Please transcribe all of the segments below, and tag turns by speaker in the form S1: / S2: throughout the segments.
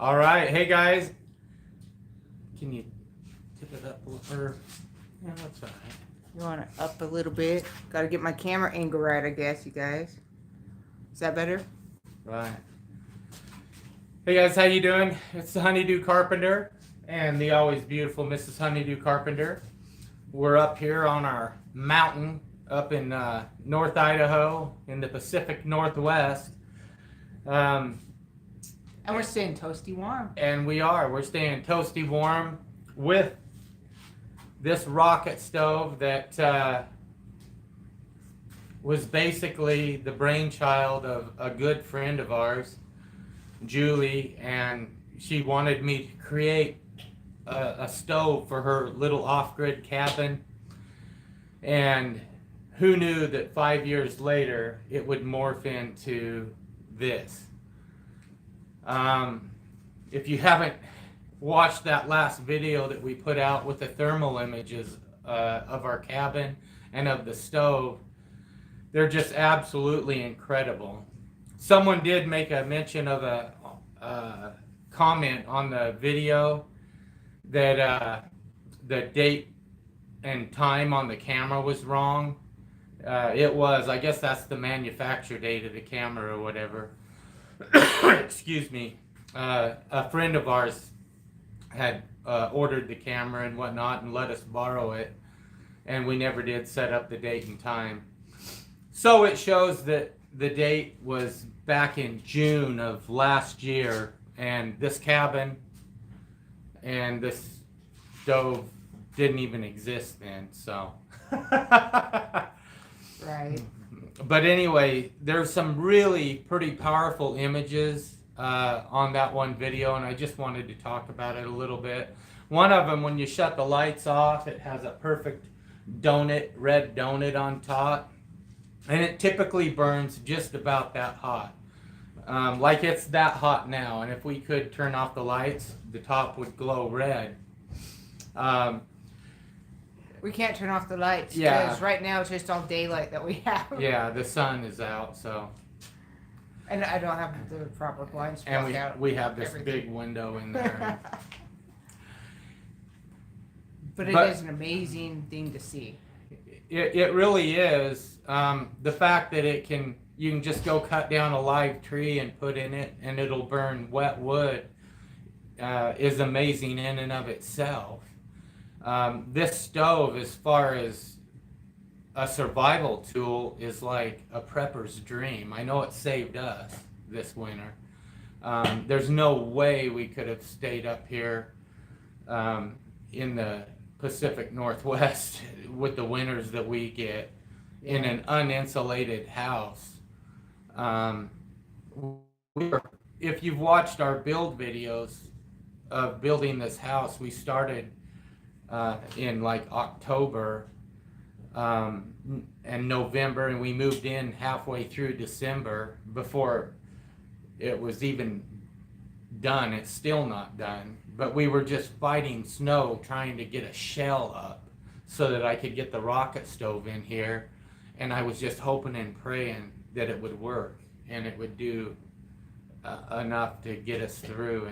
S1: All right, hey guys, can you tip it up a little? Yeah, that's all right.
S2: You want it up a little bit? Gotta get my camera angle right, I guess, you guys. Is that better?
S1: Right. Hey guys, how you doing? It's the Honeydew Carpenter and the always beautiful Mrs. Honeydew Carpenter. We're up here on our mountain up in North Idaho in the Pacific Northwest.
S2: And we're staying toasty warm.
S1: And we're staying toasty warm with this rocket stove that was basically the brainchild of a good friend of ours, Julie, and she wanted me to create a stove for her little off-grid cabin. And who knew that 5 years later it would morph into this. If you haven't watched that last video that we put out with the thermal images of our cabin and of the stove, they're just absolutely incredible. Someone did make a mention of a comment on the video that the date and time on the camera was wrong. It was, I guess that's the manufacture date of the camera or whatever. Excuse me. A friend of ours had ordered the camera and whatnot and let us borrow it, and we never did set up the date and time. So it shows that the date was back in June of last year, and this cabin and this stove didn't even exist then, so.
S2: Right.
S1: But anyway, there's some really pretty powerful images on that one video, and I just wanted to talk about it a little bit. One of them, when you shut the lights off, it has a perfect donut, red donut on top, and it typically burns just about that hot. Like it's that hot now, and if we could turn off the lights, the top would glow red.
S2: We can't turn off the lights
S1: Yeah.
S2: because right now it's just all daylight that we have.
S1: Yeah, the sun is out, so.
S2: And I don't have the proper blinds to
S1: And
S2: block out
S1: we have this
S2: everything.
S1: big window in there.
S2: But it
S1: But-
S2: is an amazing thing to see.
S1: It really is. The fact that you can just go cut down a live tree and put in it and it'll burn wet wood is amazing in and of itself. This stove, as far as a survival tool, is like a prepper's dream. I know it saved us this winter. There's no way we could have stayed up here in the Pacific Northwest with the winters that we get in an uninsulated house. If you've watched our build videos of building this house, we started in like October and November, and we moved in halfway through December before it was even done. It's still not done, but we were just fighting snow trying to get a shell up so that I could get the rocket stove in here, and I was just hoping and praying that it would work and it would do enough to get us through.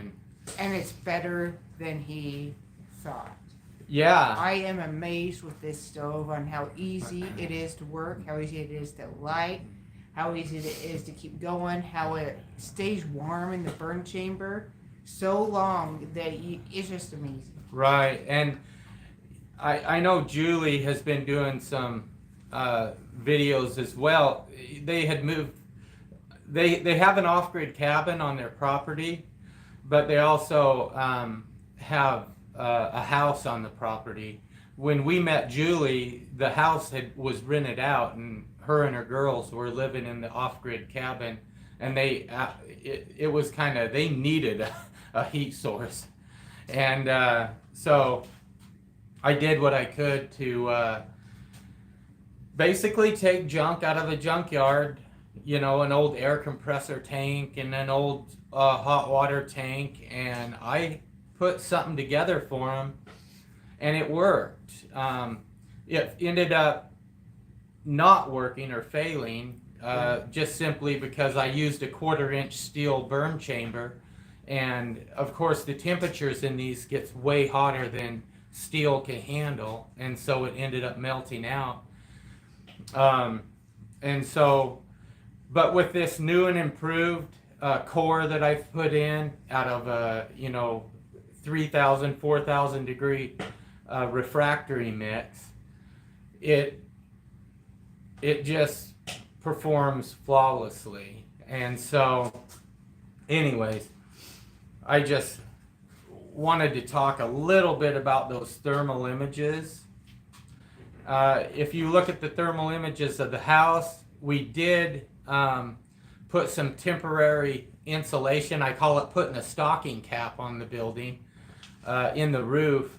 S2: And it's better than he thought.
S1: Yeah.
S2: I am amazed with this stove on how easy it is to work, how easy it is to light, how easy it is to keep going, how it stays warm in the burn chamber so long that it's just amazing.
S1: Right, and I know Julie has been doing some videos as well. They had moved, they have an off-grid cabin on their property, but they also have a house on the property. When we met Julie, the house was rented out, and her and her girls were living in the off-grid cabin, and it was kind of, they needed a heat source, and so I did what I could to basically take junk out of a junkyard, you know, an old air compressor tank and an old hot water tank, and I put something together for them, and it worked. It ended up not working or failing just simply because I used a 1/4-inch steel burn chamber, And of course the temperatures in these gets way hotter than steel can handle, and so it ended up melting out. And so, but with this new and improved core that I've put in out of a 3,000, 4,000 degree refractory mix, it just performs flawlessly. And so anyways, I just wanted to talk a little bit about those thermal images. If you look at the thermal images of the house, we did put some temporary insulation. I call it putting a stocking cap on the building in the roof.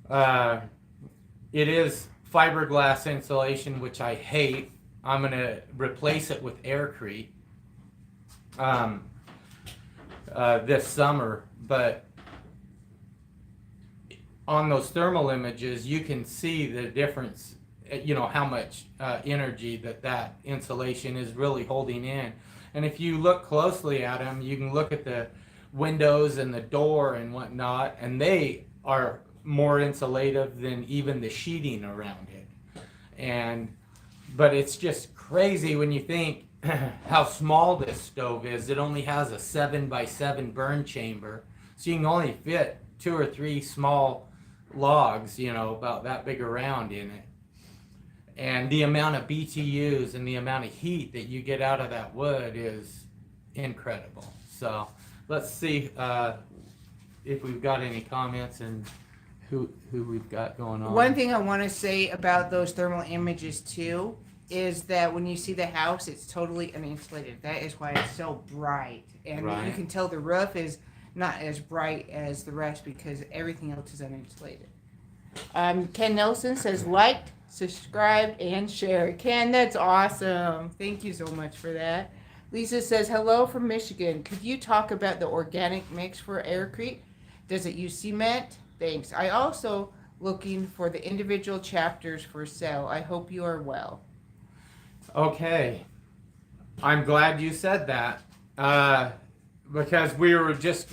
S1: It is fiberglass insulation, which I hate. I'm going to replace it with Aircrete this summer. But on those thermal images, you can see the difference, how much energy that insulation is really holding in. And if you look closely at them, you can look at the windows and the door and whatnot, and they are more insulative than even the sheeting around it. But it's just crazy when you think how small this stove is. It only has a 7x7 burn chamber, so you can only fit 2 or 3 small logs, about that big around in it. And the amount of BTUs and the amount of heat that you get out of that wood is incredible. So let's see if we've got any comments and who we've got going on.
S2: One thing I want to say about those thermal images too is that when you see the house, it's totally uninsulated. That is why it's so bright. And
S1: Right.
S2: you can tell the roof is not as bright as the rest because everything else is uninsulated. Ken Nelson says liked, subscribed, and shared. Ken, that's awesome. Thank you so much for that. Lisa says, hello from Michigan. Could you talk about the organic mix for Aircrete? Does it use cement? Thanks. I also looking for the individual chapters for sale. I hope you are well.
S1: Okay. I'm glad you said that. Because we were just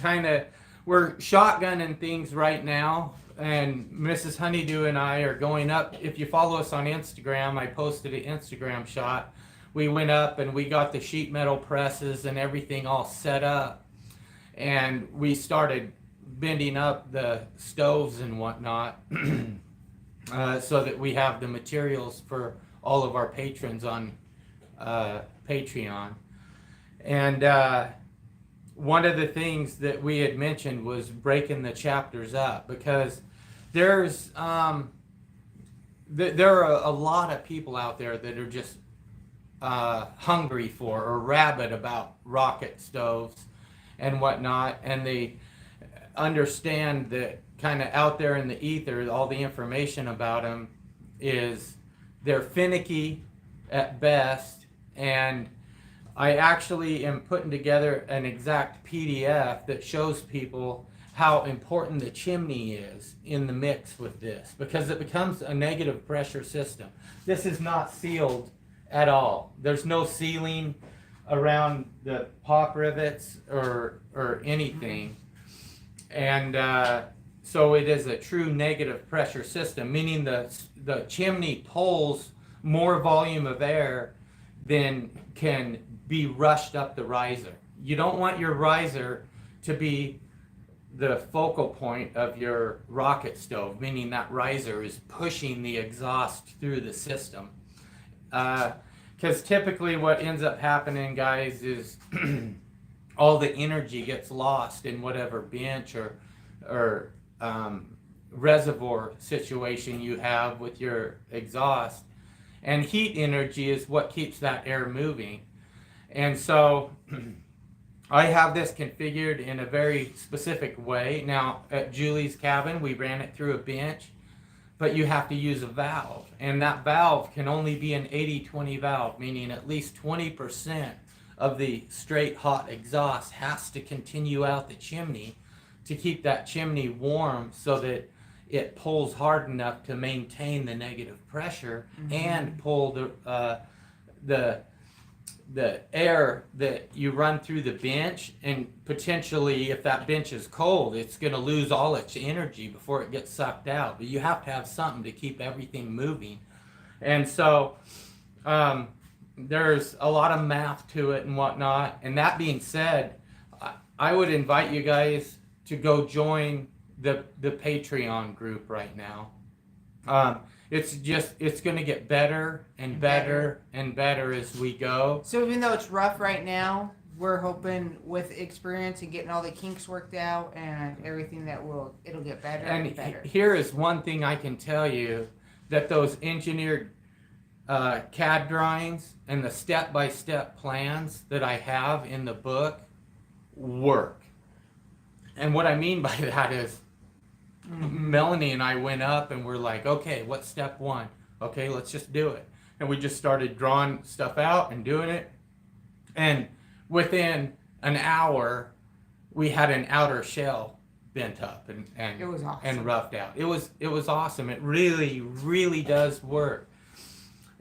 S1: we're shotgunning things right now, and Mrs. Honeydew and I are going up. If you follow us on Instagram, I posted an Instagram shot. We went up and we got the sheet metal presses and everything all set up, and we started bending up the stoves and whatnot so that we have the materials for all of our patrons on Patreon. And one of the things that we had mentioned was breaking the chapters up, because there's there are a lot of people out there that are just hungry for or rabid about rocket stoves and whatnot, and they understand that kind of out there in the ether, all the information about them is they're finicky at best. And I actually am putting together an exact PDF that shows people how important the chimney is in the mix with this, because it becomes a negative pressure system. This is not sealed at all. There's no sealing around the pop rivets or anything. And so it is a true negative pressure system, meaning the chimney pulls more volume of air than can be rushed up the riser. You don't want your riser to be the focal point of your rocket stove, meaning that riser is pushing the exhaust through the system. Because typically what ends up happening, guys, is all the energy gets lost in whatever bench or reservoir situation you have with your exhaust. And heat energy is what keeps that air moving. And so I have this configured in a very specific way. Now, at Julie's cabin, we ran it through a bench, but you have to use a valve. And that valve can only be an 80-20 valve, meaning at least 20% of the straight hot exhaust has to continue out the chimney to keep that chimney warm so that it pulls hard enough to maintain the negative pressure and pull the air that you run through the bench, and potentially if that bench is cold, it's going to lose all its energy before it gets sucked out. But you have to have something to keep everything moving. And so there's a lot of math to it and whatnot. And that being said, I would invite you guys to go join the Patreon group right now. It's going to get better and better and better as we go.
S2: So even though it's rough right now, we're hoping with experience and getting all the kinks worked out and everything it'll get better and better.
S1: Here is one thing I can tell you, that those engineered CAD drawings and the step-by-step plans that I have in the book work. And what I mean by that is, Melanie and I went up and we're like, okay, what's step one? Okay, let's just do it. And we just started drawing stuff out and doing it. And within an hour, we had an outer shell bent up and
S2: it was awesome.
S1: And roughed out. It was awesome. It really, really does work.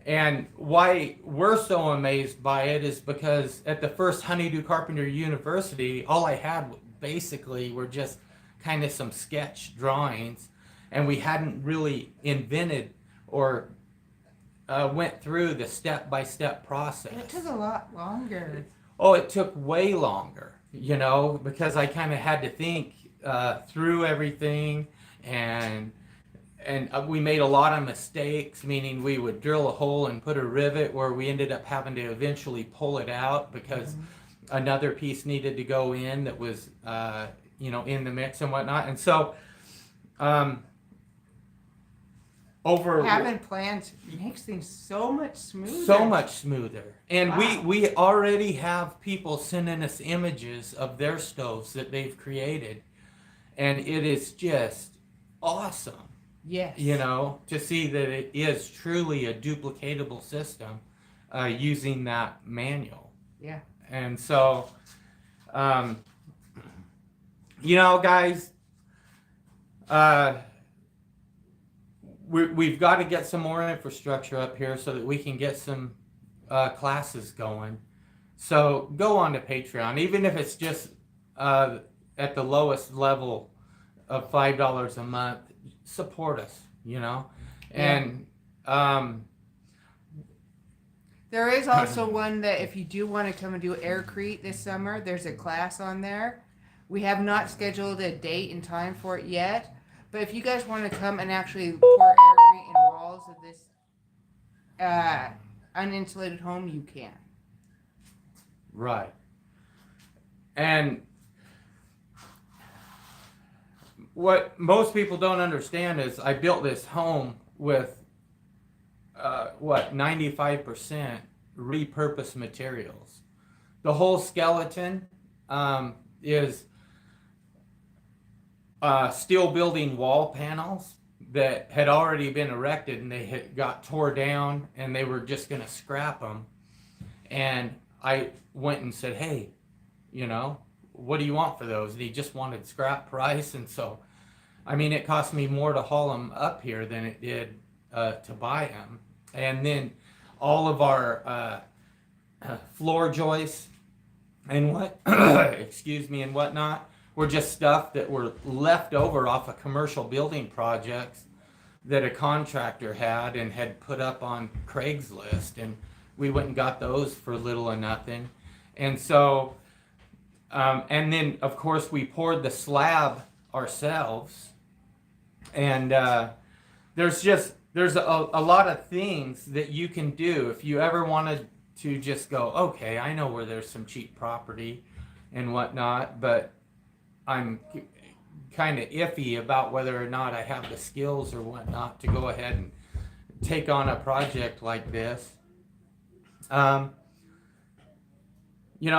S1: And why we're so amazed by it is because at the first Do Carpenter University, all I had basically were just kind of some sketch drawings, and we hadn't really invented or went through the step-by-step process.
S2: And it took a lot longer.
S1: Oh, it took way longer, because I kind of had to think through everything, and we made a lot of mistakes, meaning we would drill a hole and put a rivet where we ended up having to eventually pull it out because another piece needed to go in that was in the mix and whatnot. And so
S2: having plans makes things so much smoother.
S1: And
S2: wow.
S1: we already have people sending us images of their stoves that they've created, and it is just awesome.
S2: Yes.
S1: To see that it is truly a duplicatable system using that manual.
S2: Yeah.
S1: And so guys, we've got to get some more infrastructure up here so that we can get some classes going. So go on to Patreon, even if it's just at the lowest level of $5 a month. Support us, and
S2: there is also one that if you do want to come and do Aircrete this summer, there's a class on there. We have not scheduled a date and time for it yet, but if you guys want to come and actually pour Aircrete in walls of this uninsulated home, you can.
S1: Right. And what most people don't understand is I built this home with 95% repurposed materials. The whole skeleton is steel building wall panels that had already been erected, and they had got tore down and they were just going to scrap them. And I went and said, hey, what do you want for those? And he just wanted scrap price. And so, it cost me more to haul them up here than it did to buy them. And then all of our floor joists and and whatnot were just stuff that were left over off of commercial building projects that a contractor had and had put up on Craigslist, and we went and got those for little or nothing. And so and then of course we poured the slab ourselves, and there's a lot of things that you can do if you ever wanted to just go, okay, I know where there's some cheap property and whatnot, but I'm kind of iffy about whether or not I have the skills or whatnot to go ahead and take on a project like this. If you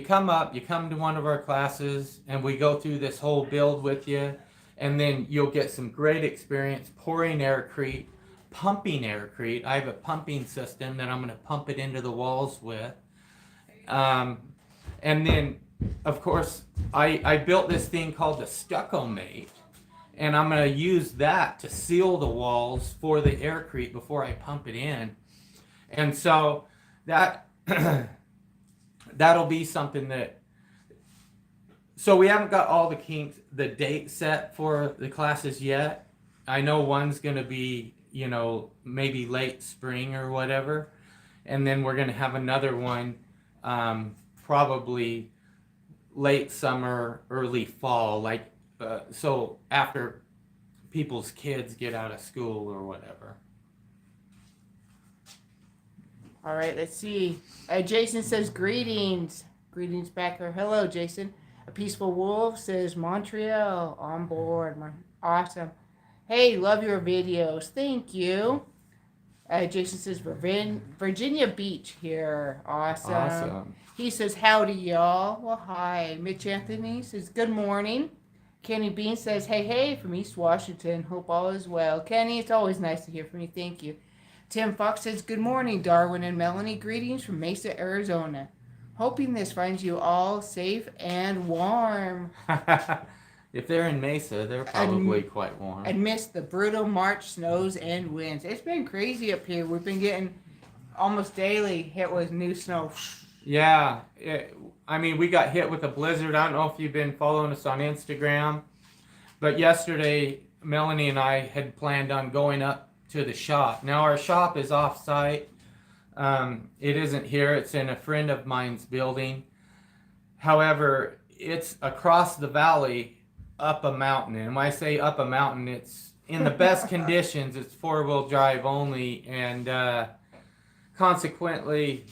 S1: come to one of our classes and we go through this whole build with you, and then you'll get some great experience pouring Aircrete, pumping Aircrete. I have a pumping system that I'm going to pump it into the walls with. And then, of course, I built this thing called the Stucco Mate, and I'm going to use that to seal the walls for the Aircrete before I pump it in. And so that that'll be something that, so we haven't got all the date set for the classes yet. I know one's going to be, maybe late spring or whatever. And then we're going to have another one probably late summer, early fall, so after people's kids get out of school or whatever.
S2: All right, let's see. Jason says greetings. Greetings back there. Hello, Jason. A Peaceful Wolf says Montreal on board. Awesome. Hey, love your videos. Thank you. Jason says Virginia Beach here. Awesome. He says howdy, y'all. Well, hi. Mitch Anthony says good morning. Kenny Bean says hey from East Washington. Hope all is well. Kenny, it's always nice to hear from you. Thank you. Tim Fox says good morning, Darwin and Melanie. Greetings from Mesa, Arizona. Hoping this finds you all safe and warm.
S1: If they're in Mesa, they're probably quite warm.
S2: And miss the brutal March snows and winds. It's been crazy up here. We've been getting almost daily hit with new snow.
S1: Yeah. We got hit with a blizzard. I don't know if you've been following us on Instagram, but yesterday, Melanie and I had planned on going up to the shop. Now, our shop is off-site. It isn't here. It's in a friend of mine's building. However, it's across the valley up a mountain. And when I say up a mountain, it's in the best conditions. It's four-wheel drive only. And consequently,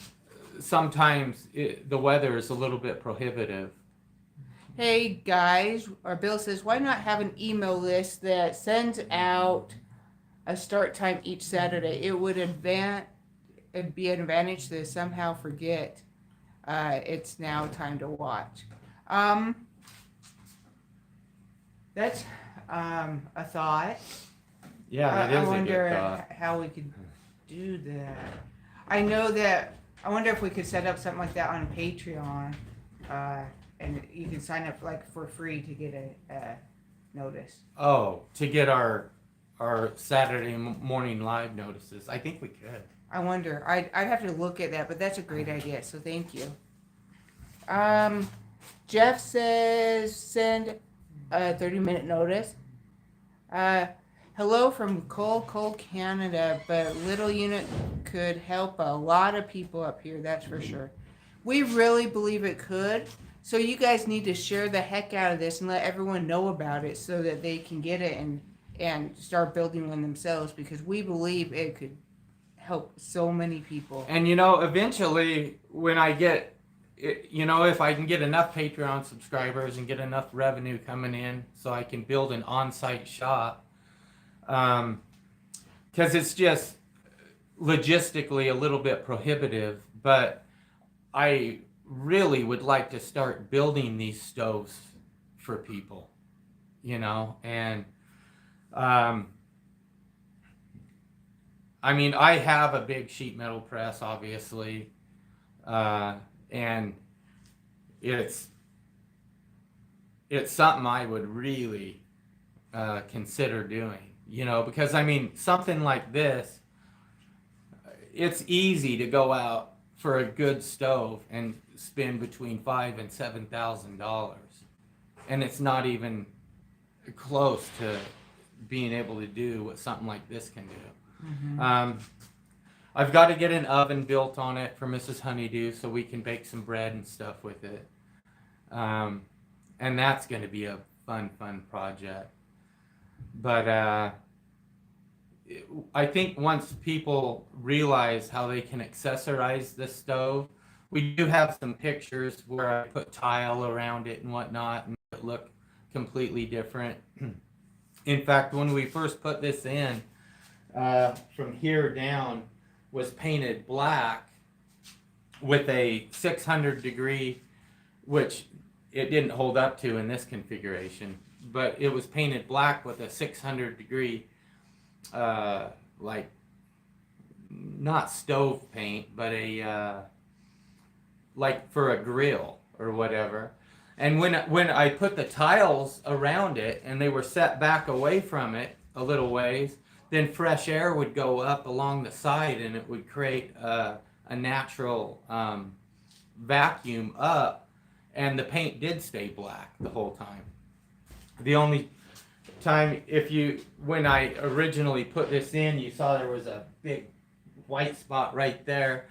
S1: sometimes the weather is a little bit prohibitive.
S2: Hey, guys. Our Bill says, why not have an email list that sends out a start time each Saturday? It would it'd be an advantage to somehow forget it's now time to watch. That's a thought.
S1: Yeah, that is a good thought.
S2: I wonder how we could do that. I wonder if we could set up something like that on Patreon, and you can sign up for free to get a notice.
S1: Oh, to get our Saturday morning live notices. I think we could.
S2: I wonder. I'd have to look at that, but that's a great idea, so thank you. Jeff says send a 30-minute notice. Hello from Cole, Canada, but little unit could help a lot of people up here, that's for sure. We really believe it could, so you guys need to share the heck out of this and let everyone know about it so that they can get it and start building one themselves, because we believe it could help so many people.
S1: And eventually when I get if I can get enough Patreon subscribers and get enough revenue coming in so I can build an on-site shop, because it's just logistically a little bit prohibitive, but I really would like to start building these stoves for people, and I have a big sheet metal press, obviously, and it's something I would really consider doing, because something like this, it's easy to go out for a good stove and spend between $5,000 and $7,000, and it's not even close to being able to do what something like this can do. Mm-hmm. I've got to get an oven built on it for Mrs. Honeydew so we can bake some bread and stuff with it. And that's going to be a fun project. But I think once people realize how they can accessorize this stove, we do have some pictures where I put tile around it and whatnot and make it look completely different. In fact, when we first put this in, from here down was painted black with a 600 degree, which it didn't hold up to in this configuration, but it was painted black with a 600 degree, not stove paint, but like for a grill or whatever. And when I put the tiles around it and they were set back away from it a little ways, then fresh air would go up along the side and it would create a a natural vacuum up, and the paint did stay black the whole time. The only time, when I originally put this in, you saw there was a big white spot right there.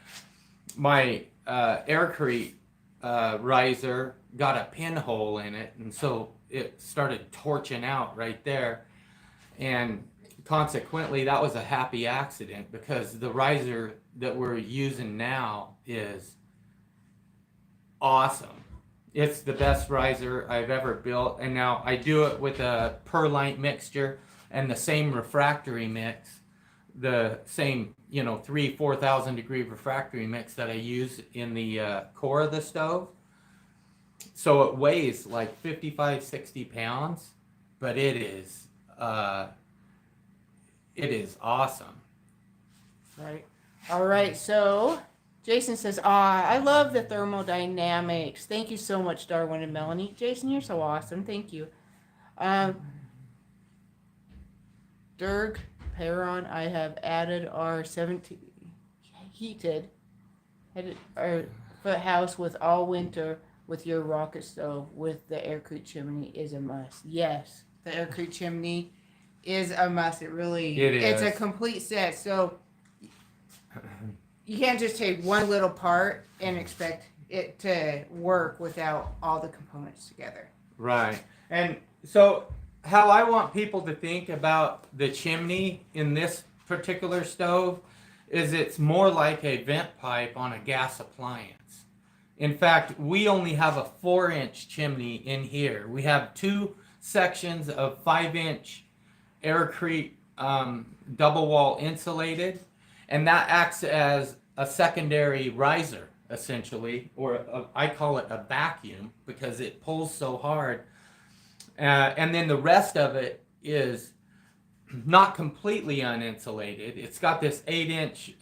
S1: My Aircrete riser got a pinhole in it, and so it started torching out right there. And consequently, that was a happy accident, because the riser that we're using now is awesome. It's the best riser I've ever built, and now I do it with a perlite mixture and the same refractory mix, the same 3,000-4,000 degree refractory mix that I use in the core of the stove. So it weighs like 55-60 pounds, but it is awesome.
S2: Right. All right. So Jason says, I love the thermodynamics. Thank you so much, Darwin and Melanie. Jason, you're so awesome. Thank you. Dirk Perron, I have added our 17 heated our foot house with all winter with your rocket stove with the Aircrete chimney is a must. Yes, the Aircrete chimney is a must. It is. It's a complete set. So you can't just take one little part and expect it to work without all the components together.
S1: Right. And so how I want people to think about the chimney in this particular stove is it's more like a vent pipe on a gas appliance. In fact, we only have a 4-inch chimney in here. We have 2 sections of 5-inch Aircrete double wall insulated, and that acts as a secondary riser, essentially, or I call it a vacuum because it pulls so hard. And then the rest of it is not completely uninsulated. It's got this 8-inch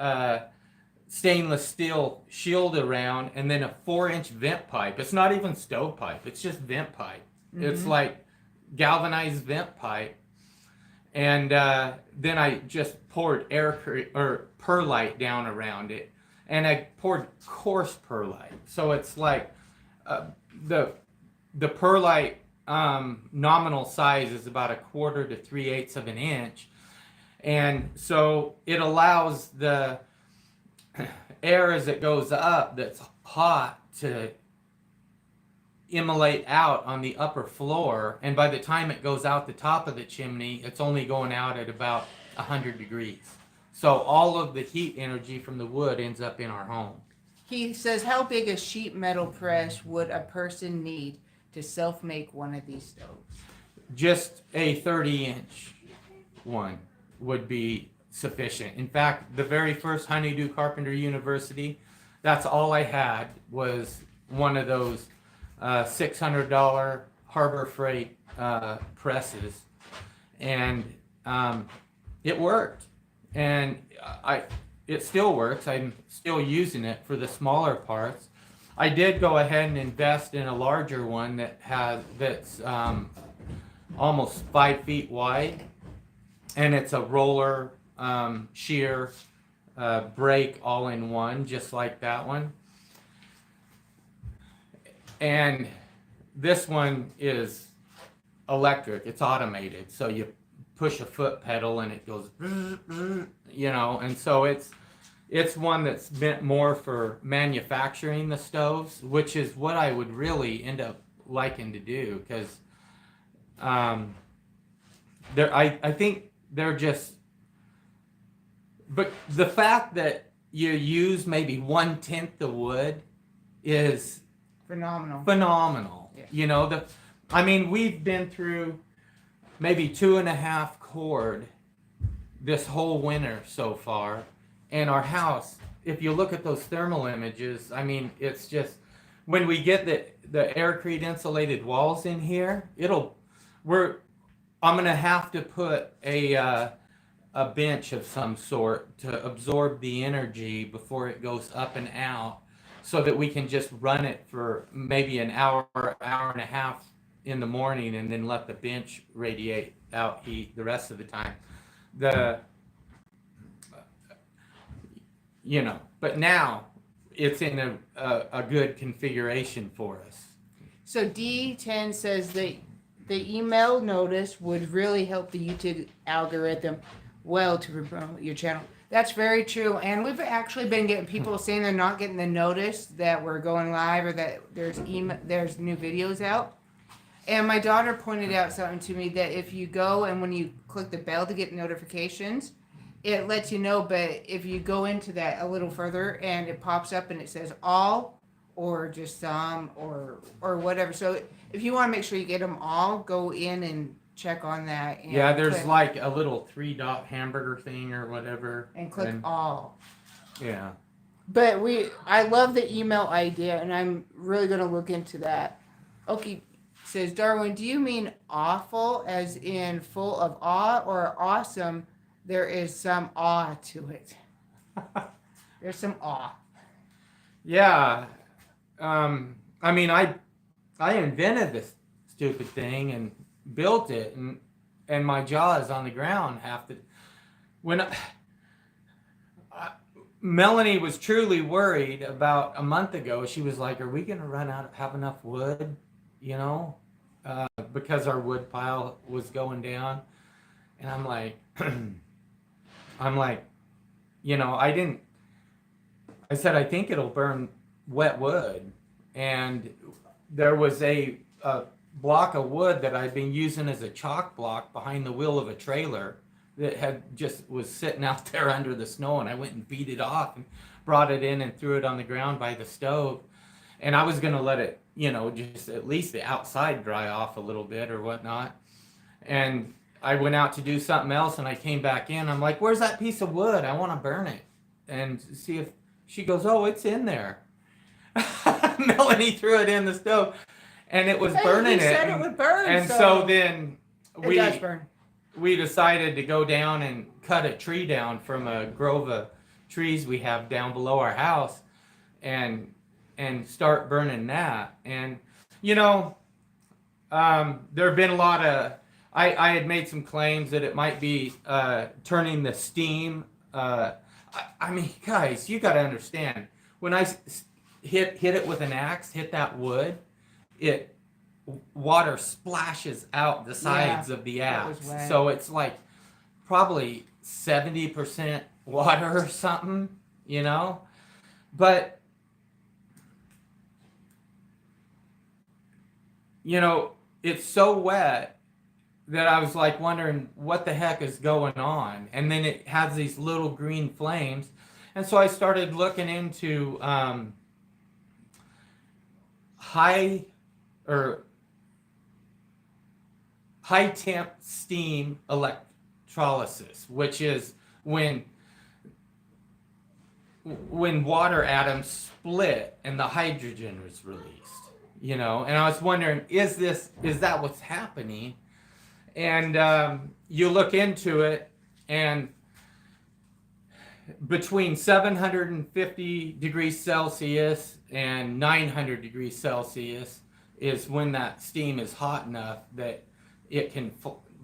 S1: stainless steel shield around, and then a 4-inch vent pipe. It's not even stove pipe. It's just vent pipe. Mm-hmm. It's like galvanized vent pipe. And then I just poured Aircrete or perlite down around it, and I poured coarse perlite. So it's like the perlite nominal size is about 1/4 to 3/8 of an inch, and so it allows the air as it goes up that's hot to immolate out on the upper floor, and by the time it goes out the top of the chimney, it's only going out at about 100 degrees. So all of the heat energy from the wood ends up in our home.
S2: He says, how big a sheet metal press would a person need to self-make one of these stoves?
S1: Just a 30-inch one would be sufficient. In fact, the very first Do Carpenter University, that's all I had was one of those $600 Harbor Freight presses, and it worked, and it still works. I'm still using it for the smaller parts. I did go ahead and invest in a larger one that's almost 5 feet wide, and it's a roller shear brake all in one, just like that one. And this one is electric. It's automated, so you push a foot pedal and it goes, and so it's one that's meant more for manufacturing the stoves, which is what I would really end up liking to do, because I think they're just, but the fact that you use maybe 1/10 the wood is phenomenal. Yeah. We've been through maybe 2.5 cord this whole winter so far, and our house, if you look at those thermal images, it's just, when we get the Aircrete insulated walls in here, I'm gonna have to put a bench of some sort to absorb the energy before it goes up and out, so that we can just run it for maybe an hour and a half in the morning, and then let the bench radiate out heat the rest of the time. but now it's in a good configuration for us.
S2: So D10 says that the email notice would really help the YouTube algorithm well to promote your channel. That's very true. And we've actually been getting people saying they're not getting the notice that we're going live or that there's new videos out. And my daughter pointed out something to me that if you go and when you click the bell to get notifications, it lets you know. But if you go into that a little further and it pops up and it says all or just some or whatever. So if you want to make sure you get them all, go in and check on that. And
S1: yeah, there's like a little 3-dot hamburger thing or whatever.
S2: And click all.
S1: Yeah.
S2: But I love the email idea, and I'm really going to look into that. Okay, says, Darwin, do you mean awful as in full of awe, or awesome, there is some awe to it? There's some awe.
S1: Yeah. I mean, I invented this stupid thing and built it, and my jaw is on the ground half the when Melanie was truly worried about a month ago. She was like, are we going to have enough wood, because our wood pile was going down? And I'm like I said, I think it'll burn wet wood. And there was a block of wood that I'd been using as a chalk block behind the wheel of a trailer that was sitting out there under the snow, and I went and beat it off and brought it in and threw it on the ground by the stove. And I was going to let it, just at least the outside dry off a little bit or whatnot. And I went out to do something else, and I came back in. I'm like, where's that piece of wood? I want to burn it. And see if she goes, oh, it's in there. Melanie threw it in the stove. And it was burning it.
S2: Said it would burn.
S1: And so then
S2: it does burn.
S1: We decided to go down and cut a tree down from a grove of trees we have down below our house and start burning that. And, there have been a lot of, I had made some claims that it might be turning the steam. I mean, guys, you got to understand, when I hit it with an axe, hit that wood, water splashes out the sides of the axe. So it's like probably 70% water or something, But, it's so wet that I was like wondering what the heck is going on. And then it has these little green flames. And so I started looking into high temp steam electrolysis, which is when water atoms split and the hydrogen is released, and I was wondering, is that what's happening? And you look into it, and between 750 degrees Celsius and 900 degrees Celsius is when that steam is hot enough that it can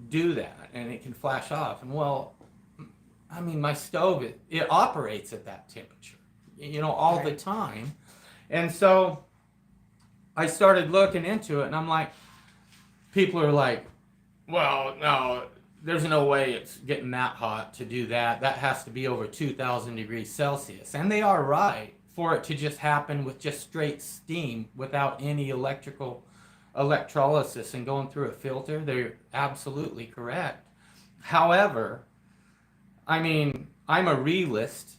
S1: do that and it can flash off. And I mean, my stove, it operates at that temperature, all the time. And so I started looking into it, and I'm like, people are like, well, no, there's no way it's getting that hot to do that. That has to be over 2,000 degrees Celsius. And they are right, for it to just happen with just straight steam without any electrolysis and going through a filter. They're absolutely correct. However, I mean, I'm a realist,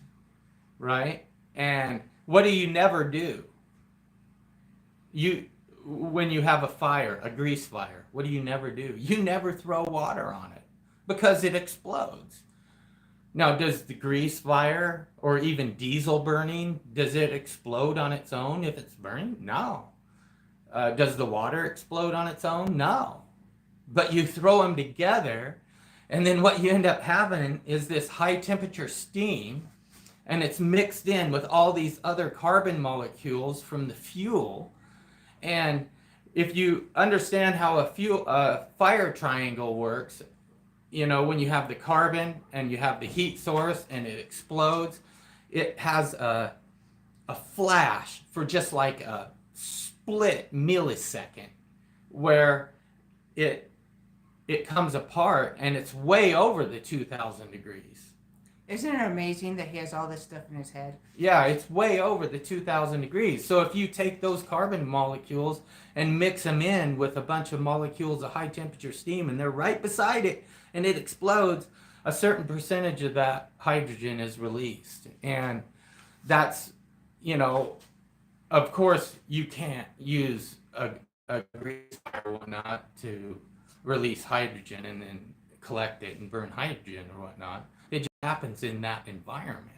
S1: right? And what do you never do? When you have a fire, a grease fire, what do you never do? You never throw water on it because it explodes. Now, does the grease fire or even diesel burning, does it explode on its own if it's burning? No. Does the water explode on its own? No. But you throw them together, and then what you end up having is this high temperature steam, and it's mixed in with all these other carbon molecules from the fuel. And if you understand how a fire triangle works, when you have the carbon and you have the heat source and it explodes, it has a flash for just like a split millisecond where it comes apart, and it's way over the 2,000 degrees.
S2: Isn't it amazing that he has all this stuff in his head?
S1: Yeah, it's way over the 2,000 degrees. So if you take those carbon molecules and mix them in with a bunch of molecules of high temperature steam, and they're right beside it, and it explodes, a certain percentage of that hydrogen is released. And that's, of course, you can't use a grease fire or whatnot to release hydrogen and then collect it and burn hydrogen or whatnot. It just happens in that environment.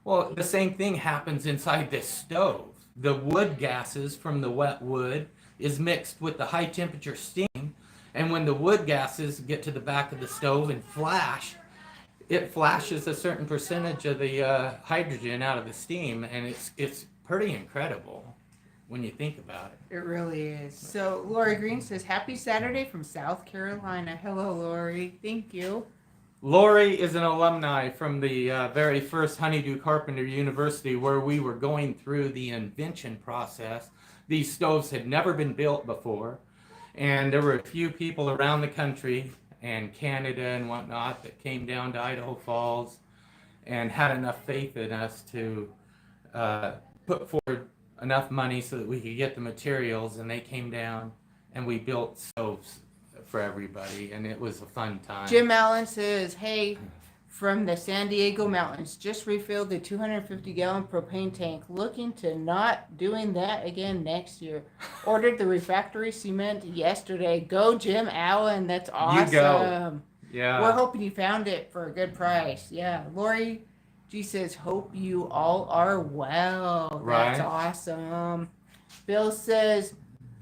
S1: Well, the same thing happens inside this stove. The wood gases from the wet wood is mixed with the high temperature steam, and when the wood gases get to the back of the stove and flash, it flashes a certain percentage of the hydrogen out of the steam, and it's pretty incredible when you think about it.
S2: It really is. So Lori Green says, "Happy Saturday from South Carolina." Hello, Lori. Thank you.
S1: Lori is an alumni from the very first Do Carpenter University, where we were going through the invention process. These stoves had never been built before, and there were a few people around the country and Canada and whatnot that came down to Idaho Falls and had enough faith in us to put forward enough money so that we could get the materials, and they came down and we built stoves for everybody, and it was a fun time.
S2: Jim Allen says, "Hey, from the San Diego mountains, just refilled the 250-gallon propane tank. Looking to not doing that again next year. Ordered the refractory cement yesterday. Go Jim Allen. That's awesome.
S1: You go. Yeah.
S2: We're hoping you found it for a good price. Yeah. Lori G says, hope you all are well.
S1: Right.
S2: That's awesome. Bill says,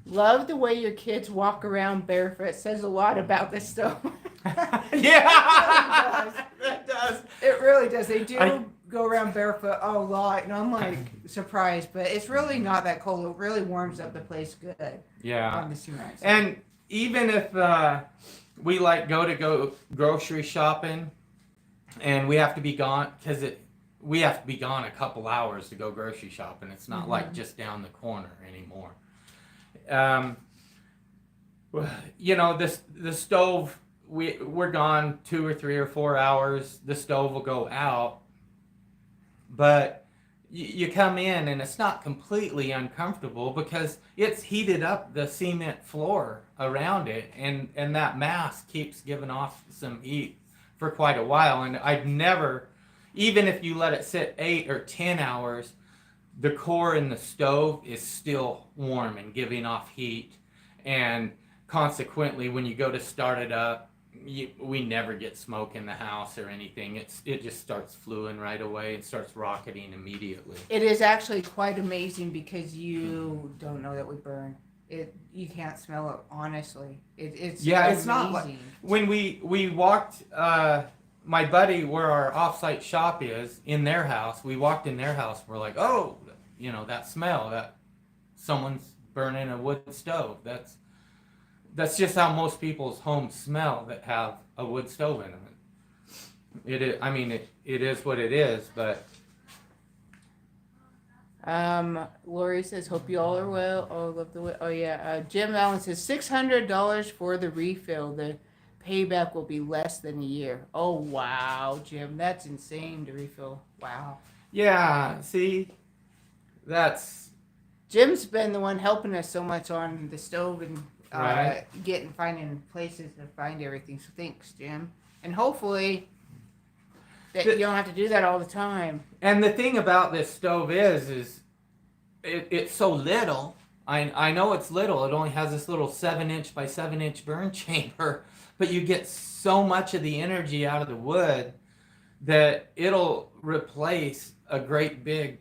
S2: love the way your kids walk around barefoot. Says a lot about this stove.
S1: Yeah. It does.
S2: It really does. They do go around barefoot a lot, and I'm like surprised, but it's really not that cold. It really warms up the place good.
S1: Yeah.
S2: On the cement.
S1: And even if we go grocery shopping, and we have to be gone we have to be gone a couple hours to go grocery shopping. It's not like just down the corner anymore. The stove, we're gone 2 or 3 or 4 hours. The stove will go out, but you come in and it's not completely uncomfortable because it's heated up the cement floor around it, and that mass keeps giving off some heat for quite a while. And I've never, even if you let it sit 8 or 10 hours, the core in the stove is still warm and giving off heat, and consequently when you go to start it up, we never get smoke in the house or anything. It just starts fluing right away. It starts rocketing immediately.
S2: It is actually quite amazing because you don't know that we burn. You can't smell it, honestly. It's amazing.
S1: Not like when we walked my buddy, where our offsite shop is, in their house. We walked in their house. We're like, oh, that smell, that someone's burning a wood stove. That's just how most people's homes smell that have a wood stove in them. It is. I mean, it is what it is. But
S2: Lori says, hope you all are well. Oh, love the way. Oh yeah. Jim Allen says $600 for the refill. The payback will be less than a year. Oh wow, Jim, that's insane to refill. Wow.
S1: Yeah. See, that's
S2: Jim's been the one helping us so much on the stove and
S1: right.
S2: finding places to find everything. So thanks, Jim. And hopefully that you don't have to do that all the time.
S1: And the thing about this stove is it's so little. I know it's little. It only has this little 7-inch by 7-inch burn chamber, but you get so much of the energy out of the wood that it'll replace a great big,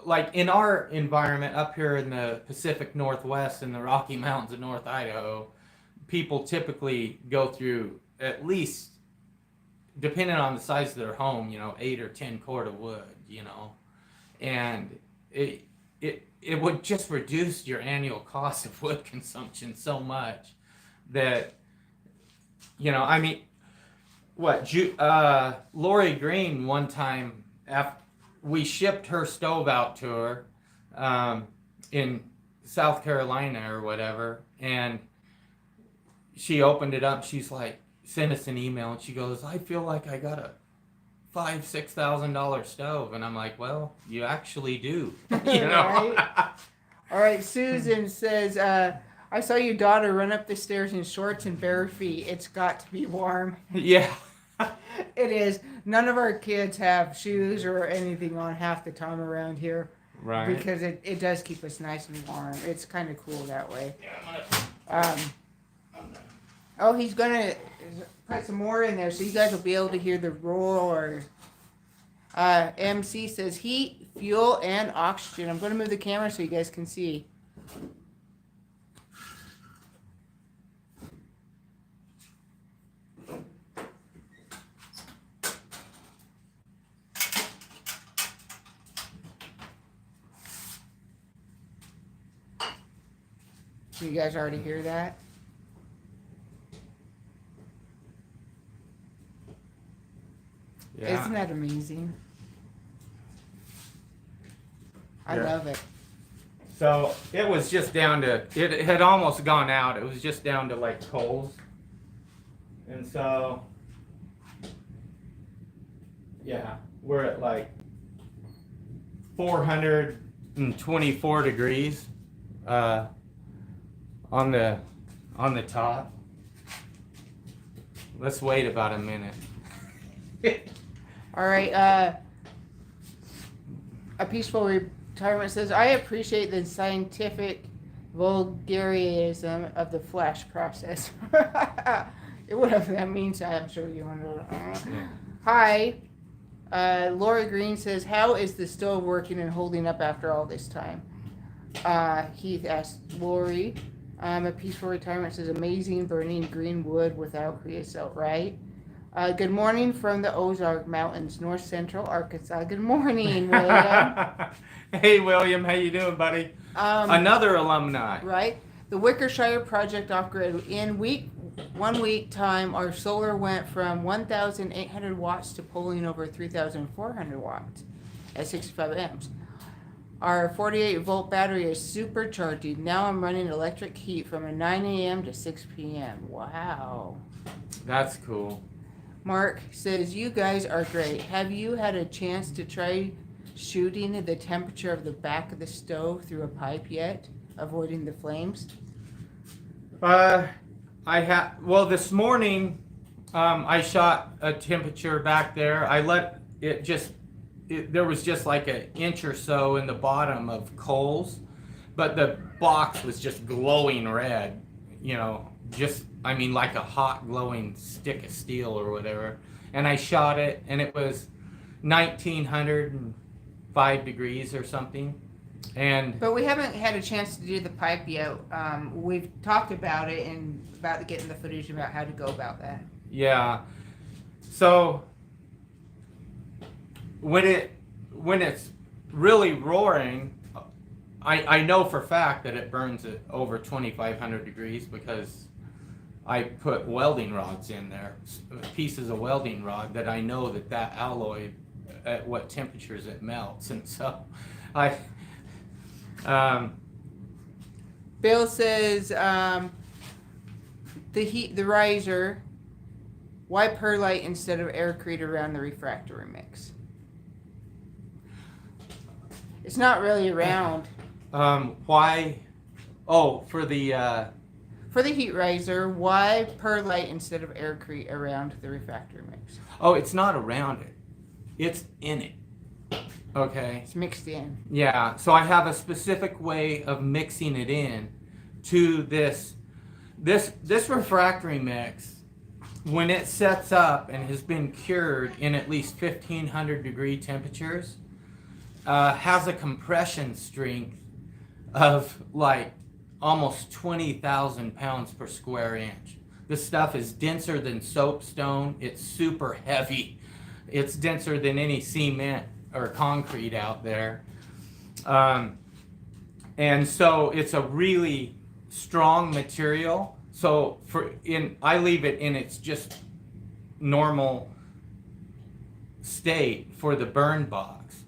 S1: like in our environment up here in the Pacific Northwest in the Rocky Mountains of North Idaho, people typically go through at least, depending on the size of their home, 8 or 10 cord of wood, and it would just reduce your annual cost of wood consumption so much that, Lori Green one time we shipped her stove out to her in South Carolina or whatever, and she opened it up. She's like, sent us an email, and she goes, I feel like I got a $5,000-$6,000 stove. And I'm like, well, you actually do. You know?
S2: Right? All right, Susan says, I saw your daughter run up the stairs in shorts and bare feet. It's got to be warm.
S1: Yeah.
S2: It is. None of our kids have shoes or anything on half the time around here.
S1: Right.
S2: Because it does keep us nice and warm. It's kind of cool that way. Oh, he's going to put some more in there so you guys will be able to hear the roar. MC says heat, fuel, and oxygen. I'm going to move the camera so you guys can see. You guys already hear that?
S1: Yeah.
S2: Isn't that amazing? I
S1: Yeah.
S2: love it.
S1: So it was just down to, it had almost gone out. It was just down to like coals. And so, yeah, we're at like 424 degrees on the top. Let's wait about a minute.
S2: All right. A peaceful retirement says, I appreciate the scientific vulgarism of the flash process. Whatever that means, I'm sure you wonder. Hi. Laura Green says, how is the stove working and holding up after all this time? Heath asked Lori. A peaceful retirement says, amazing burning green wood without creosote, right? Good morning from the Ozark Mountains, north central Arkansas. Good morning, William.
S1: Hey, William, how you doing, buddy? Another alumni.
S2: Right? The Wickershire project off-grid. In 1 week time, our solar went from 1,800 watts to pulling over 3,400 watts at 65 amps. Our 48-volt battery is supercharging. Now I'm running electric heat from a 9 a.m. to 6 p.m. Wow.
S1: That's cool.
S2: Mark says, you guys are great. Have you had a chance to try shooting the temperature of the back of the stove through a pipe yet, avoiding the flames?
S1: This morning, I shot a temperature back there. I let it there was just like an inch or so in the bottom of coals, but the box was just glowing red, like a hot glowing stick of steel or whatever. And I shot it, and it was 1905 degrees or something. But
S2: we haven't had a chance to do the pipe yet. We've talked about it and about getting the footage about how to go about that.
S1: Yeah. So when it's really roaring, I know for a fact that it burns at over 2,500 degrees because I put welding rods in there, pieces of welding rod that I know that alloy at what temperatures it melts. And so
S2: Bill says the riser, why perlite instead of aircrete around the refractory mix? It's not really around.
S1: Why? Oh, for the
S2: heat riser, why perlite instead of aircrete around the refractory mix?
S1: Oh, it's not around it. It's in it. Okay.
S2: It's mixed in.
S1: Yeah. So I have a specific way of mixing it in to this refractory mix. When it sets up and has been cured in at least 1,500 degree temperatures, has a compression strength of like almost 20,000 pounds per square inch. This stuff is denser than soapstone. It's super heavy. It's denser than any cement or concrete out there. And so it's a really strong material. So, I leave it in its just normal, state for the burn box.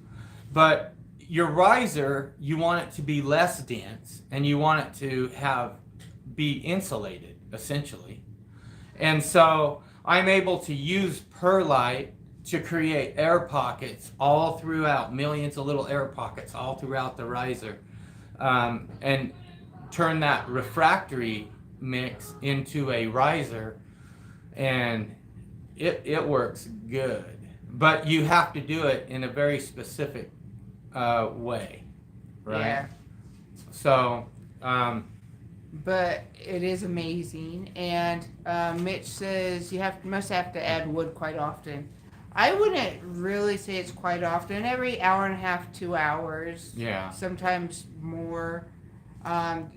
S1: But your riser, you want it to be less dense, and you want it to be insulated, essentially. And so I'm able to use perlite to create air pockets all throughout, millions of little air pockets all throughout the riser, and turn that refractory mix into a riser, and it works good. But you have to do it in a very specific way, right?
S2: Yeah.
S1: So,
S2: but it is amazing. And Mitch says you must have to add wood quite often. I wouldn't really say it's quite often. Every hour and a half, 2 hours.
S1: yeah.
S2: Sometimes more,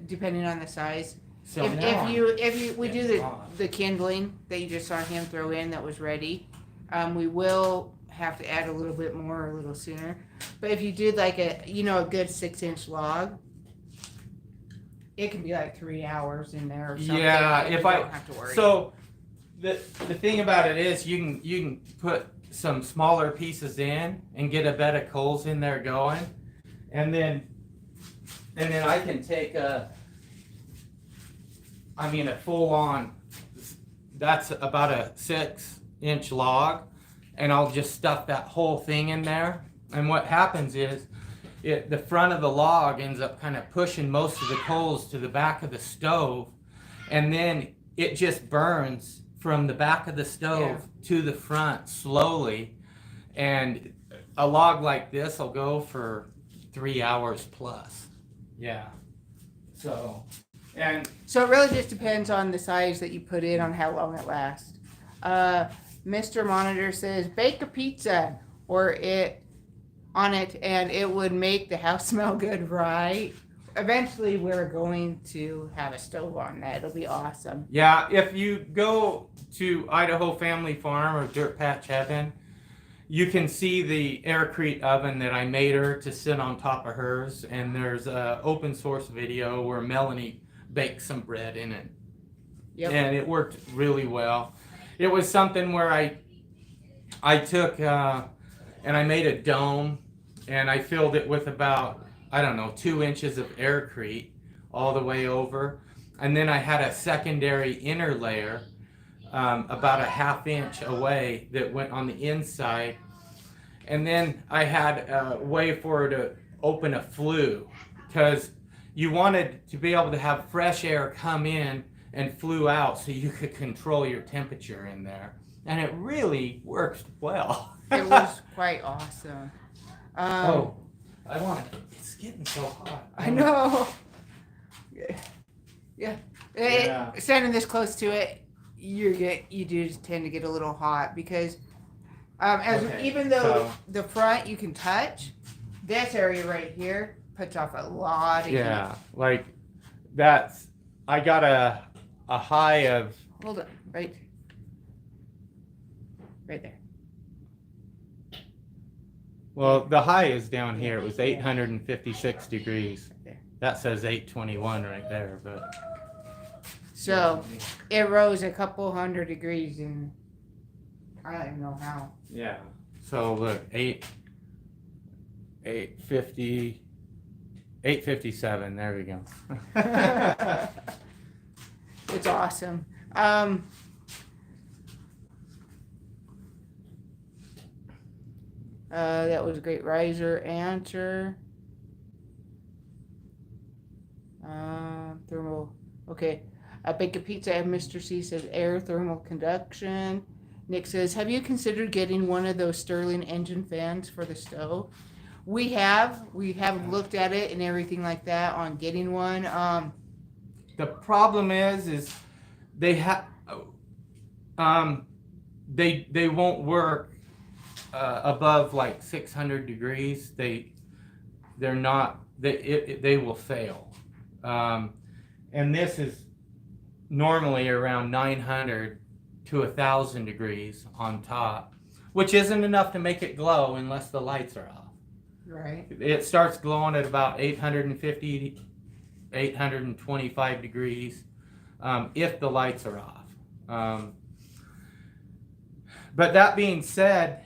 S2: depending on the size.
S1: So
S2: If we do
S1: on.
S2: the kindling that you just saw him throw in that was ready, we will have to add a little bit more a little sooner. But if you did like a good 6-inch log, it can be like 3 hours in there or something.
S1: Yeah,
S2: and you don't have to worry.
S1: So the thing about it is you can put some smaller pieces in and get a bed of coals in there going, and then I can take a full on, that's about a 6-inch log, and I'll just stuff that whole thing in there. And what happens is the front of the log ends up kind of pushing most of the coals to the back of the stove, and then it just burns from the back of the stove to the front slowly. And a log like this will go for 3 hours plus. Yeah. So it
S2: really just depends on the size that you put in on how long it lasts. Mr. Monitor says bake a pizza on it and it would make the house smell good, right? Eventually we're going to have a stove on that. It'll be awesome.
S1: Yeah, if you go to Idaho Family Farm or Dirt Patch Heaven, you can see the Aircrete oven that I made her to sit on top of hers, and there's an open source video where Melanie baked some bread in it.
S2: Yep.
S1: And it worked really well. It was something where I took and I made a dome, and I filled it with about 2 inches of Aircrete all the way over, and then I had a secondary inner layer about a 1/2 inch away that went on the inside, and then I had a way for her to open a flue, because you wanted to be able to have fresh air come in and flue out so you could control your temperature in there, and it really worked well.
S2: It was quite awesome.
S1: It's getting so hot.
S2: I know. Yeah. Standing this close to it, you do tend to get a little hot because even though the front you can touch, this area right here puts off a lot of heat.
S1: Yeah, like that's, I got a high of,
S2: Hold on, right there.
S1: well, the high is down here. It was 856 degrees.
S2: Right there.
S1: That says 821 right there, but.
S2: So it rose a couple hundred degrees, and I don't even know how.
S1: Yeah. So look, 857. There we go.
S2: It's awesome. That was a great riser answer. Thermal. Okay. Bake a pizza. Mr. C says air thermal conduction. Nick says, have you considered getting one of those Stirling engine fans for the stove? We have looked at it and everything like that on getting one.
S1: The problem is they have they won't work above like 600 degrees. They're not, they will fail. And this is normally around 900 to 1,000 degrees on top, which isn't enough to make it glow unless the lights are off.
S2: Right.
S1: It starts glowing at about 850, 825 degrees if the lights are off. But that being said,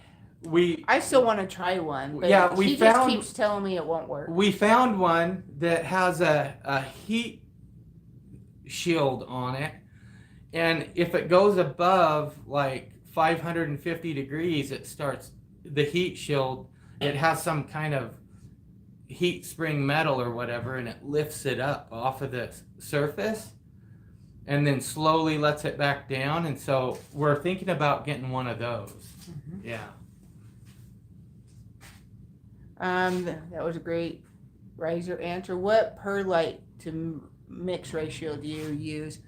S2: I still want to try one, but
S1: Yeah,
S2: he just keeps telling me it won't work.
S1: We found one that has a heat shield on it, and if it goes above like 550 degrees, it starts the heat shield. It has some kind of heat spring metal or whatever, and it lifts it up off of the surface and then slowly lets it back down. And so we're thinking about getting one of those. Mm-hmm. Yeah.
S2: That was a great riser answer. What perlite to mix ratio do you use?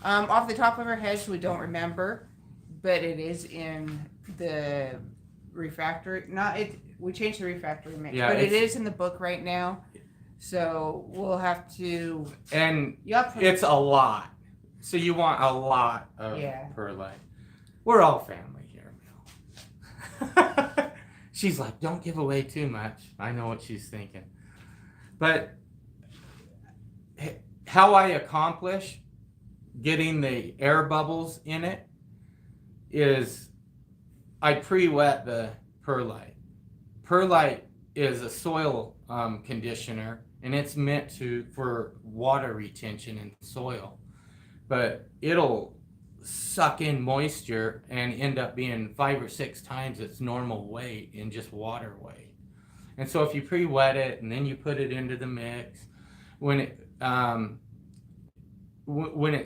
S2: Off the top of our heads, we don't remember, but it is in the refractory. We changed the refractory mix, but it is in the book right now. So we'll have to.
S1: And it's a lot. So you want a lot of perlite. We're all family here, Bill. She's like, don't give away too much. I know what she's thinking. But how I accomplish getting the air bubbles in it is I pre-wet the perlite. Perlite is a soil conditioner, and it's meant for water retention in soil. But it'll suck in moisture and end up being 5 or 6 times its normal weight in just water weight. And so if you pre-wet it and then you put it into the mix, when it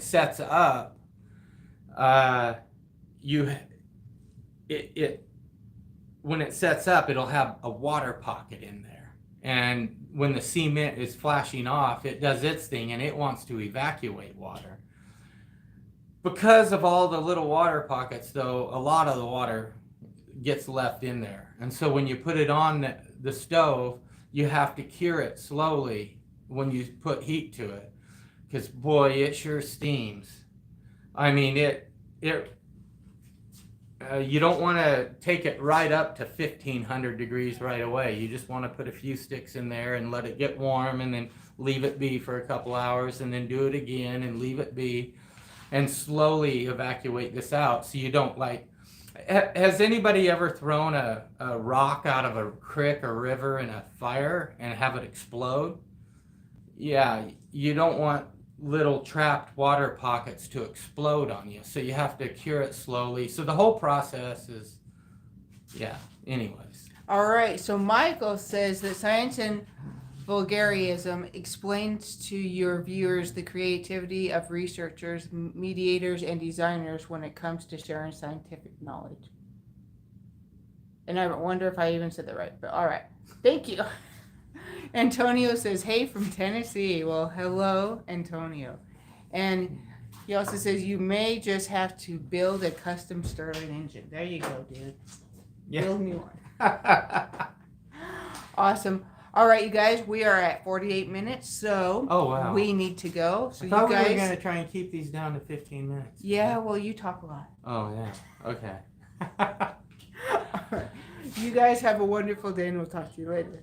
S1: sets up, when it sets up, it'll have a water pocket in there. And when the cement is flashing off, it does its thing and it wants to evacuate water. Because of all the little water pockets, though, a lot of the water gets left in there. And so when you put it on the stove, you have to cure it slowly when you put heat to it. Because, boy, it sure steams. I mean, you don't want to take it right up to 1500 degrees right away. You just want to put a few sticks in there and let it get warm and then leave it be for a couple hours and then do it again and leave it be and slowly evacuate this out so you don't has anybody ever thrown a rock out of a creek or river in a fire and have it explode? Yeah, you don't want little trapped water pockets to explode on you, so you have to cure it slowly. So the whole process is, anyways.
S2: All right, so Michael says that science and vulgarism explains to your viewers the creativity of researchers, mediators, and designers when it comes to sharing scientific knowledge. And I wonder if I even said that right, but all right. Thank you. Antonio says, hey, from Tennessee. Well, hello, Antonio. And he also says, you may just have to build a custom Stirling engine. There you go, dude. Yeah. Build me one. Awesome. All right, you guys, we are at 48 minutes, so we need to go. So
S1: I thought we were going to try and keep these down to 15 minutes.
S2: Yeah, well, you talk a lot.
S1: Oh, yeah. Okay.
S2: All right. You guys have a wonderful day, and we'll talk to you later.